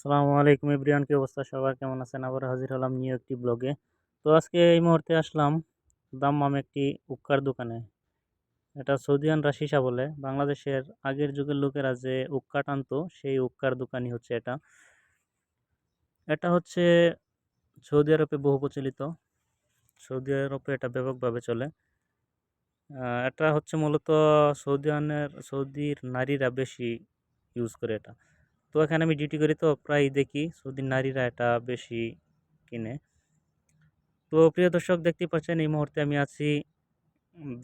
আসসালামু আলাইকুম এভরিওয়ান, কি অবস্থা সবার? কেমন আছেন? আবার হাজির হলাম নিউ একটি ব্লগে। তো আজকে এই মুহূর্তে আসলাম দাম্মাম একটি উক্কার দোকানে। এটা সৌদিয়ানরা সীসা বলে। বাংলাদেশের আগের যুগের লোকেরা যে উক্কা টানতো সেই উক্কার দোকানই হচ্ছে এটা। এটা হচ্ছে সৌদি আরবে বহু প্রচলিত। সৌদি আরবে এটা ব্যাপকভাবে চলে। এটা হচ্ছে মূলত সৌদির নারীরা বেশি ইউজ করে এটা। তো এখানে আমি ডিউটি করি, তো প্রায় দেখি সৌদির নারীরা এটা বেশি কিনে। তো প্রিয় দর্শক, দেখতেই পাচ্ছেন এই মুহূর্তে আমি আছি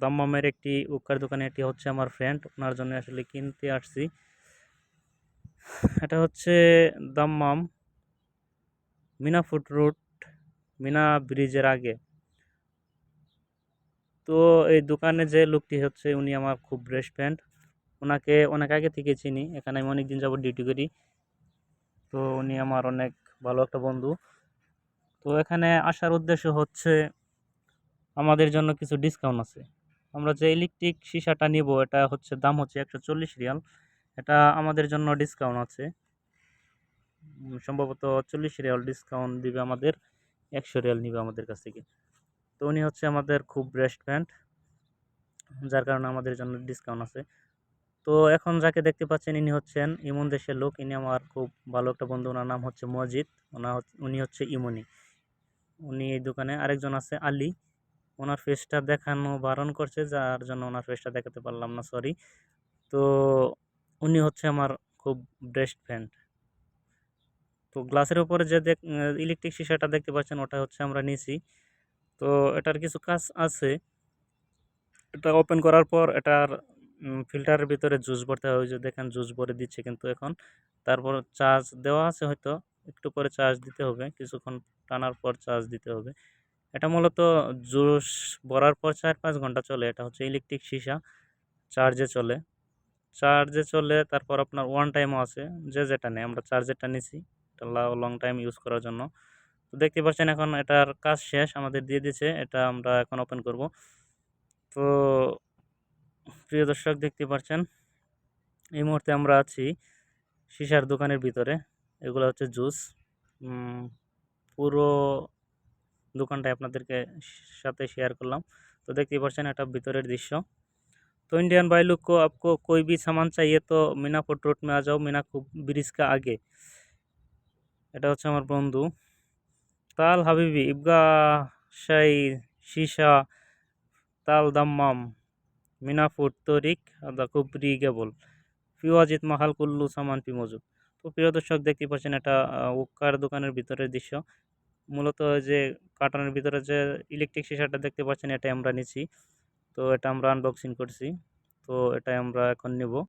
দাম্মামের একটি উক্কার দোকানে। এটি হচ্ছে আমার ফ্রেন্ড, ওনার জন্য আসলে কিনতে আসছি। এটা হচ্ছে দাম্মাম মিনা ফুড রুট, মিনা ব্রিজের আগে। তো এই দোকানে যে লোকটি হচ্ছে উনি আমার খুব বেস্ট ফ্রেন্ড। ওনাকে অনেক আগে থেকে চিনি, এখানে আমি অনেক দিন যাবত ডিউটি করি। তো উনি আমার অনেক ভালো একটা বন্ধু। তো এখানে আসার উদ্দেশ্য হচ্ছে আমাদের জন্য কিছু ডিসকাউন্ট আছে। আমরা যে ইলেকট্রিক সীসাটা নিব এটা হচ্ছে দাম হচ্ছে 140 রিয়াল। এটা আমাদের জন্য ডিসকাউন্ট আছে। সম্ভবত 40 রিয়াল ডিসকাউন্ট দিবে আমাদের, 100 রিয়াল নিবে আমাদের কাছ থেকে। তো উনি হচ্ছে আমাদের খুব বেস্ট ফ্রেন্ড, যার কারণে আমাদের জন্য ডিসকাউন্ট আছে। তো এখন যাকে দেখতে পাচ্ছেন ইনি হচ্ছেন ইমন দেশের লোক। ইনি আমার খুব ভালো একটা বন্ধু, ওনার নাম হচ্ছে মজিদ। উনি হচ্ছে ইমনি। উনি এই দোকানে, আরেকজন আছে আলী, ওনার ফেসটা দেখানো বারণ করছে, যার জন্য ওনার ফেসটা দেখাতে পারলাম না, সরি। তো উনি হচ্ছে আমার খুব বেস্ট ফ্রেন্ড। তো গ্লাসের উপরে যে ইলেকট্রিক শিশাটা দেখতে পাচ্ছেন ওটা হচ্ছে আমরা নিছি। তো এটার কিছু কাজ আছে। এটা ওপেন করার পর এটার ফিল্টারের ভিতরে জুস ভরতে হয়, ওই যে দেখেন জুস ভরে দিচ্ছে কিন্তু এখন। তারপর চার্জ দেওয়া আছে, হয়তো একটু পরে চার্জ দিতে হবে, কিছুক্ষণ টানার পর চার্জ দিতে হবে। এটা মূলত জুস ভরার পর 4-5 ঘন্টা চলে। এটা হচ্ছে ইলেকট্রিক সীসা, চার্জে চলে। তারপর আপনার ওয়ান টাইমও আছে, যে যেটা নেই। আমরা চার্জেরটা নিছি, এটা লং টাইম ইউজ করার জন্য। তো দেখতে পাচ্ছেন এখন এটার কাজ শেষ, আমাদের দিয়ে দিয়েছে। এটা আমরা এখন ওপেন করব। তো প্রিয় দর্শক, দেখতে পাচ্ছেন এই মুহূর্তে আমরা আছি সীসার দোকানের ভিতরে। এগুলো হচ্ছে জুস। পুরো দোকানটাই আপনাদেরকে সাথে শেয়ার করলাম। তো দেখতেই পাচ্ছেন এটা ভিতরের দৃশ্য। तो इंडियन भाई लोग को आपको कोई भी सामान चाहिए तो मीना फूड रोड में आ जाओ, मीना ब्रिज का आगे। এটা হচ্ছে আমার বন্ধু তাল হাবিবি ইবগা শাই সীসা তাল দাম্মাম মিনা ফুড তরিক আদা কুবরি কেবল ফিওয়াজিত মাহাল কুল্লু সামান পি মজুদ। তো প্রিয় দর্শক, দেখতে পাচ্ছেন এটা উক্কার দোকানের ভিতরের দৃশ্য। মূলত যে কার্টনের ভিতরে যে ইলেকট্রিক সীসাটা দেখতে পাচ্ছেন এটা আমরা নিচ্ছি। তো এটা আমরা আনবক্সিং করছি। তো এটা আমরা এখন নেব।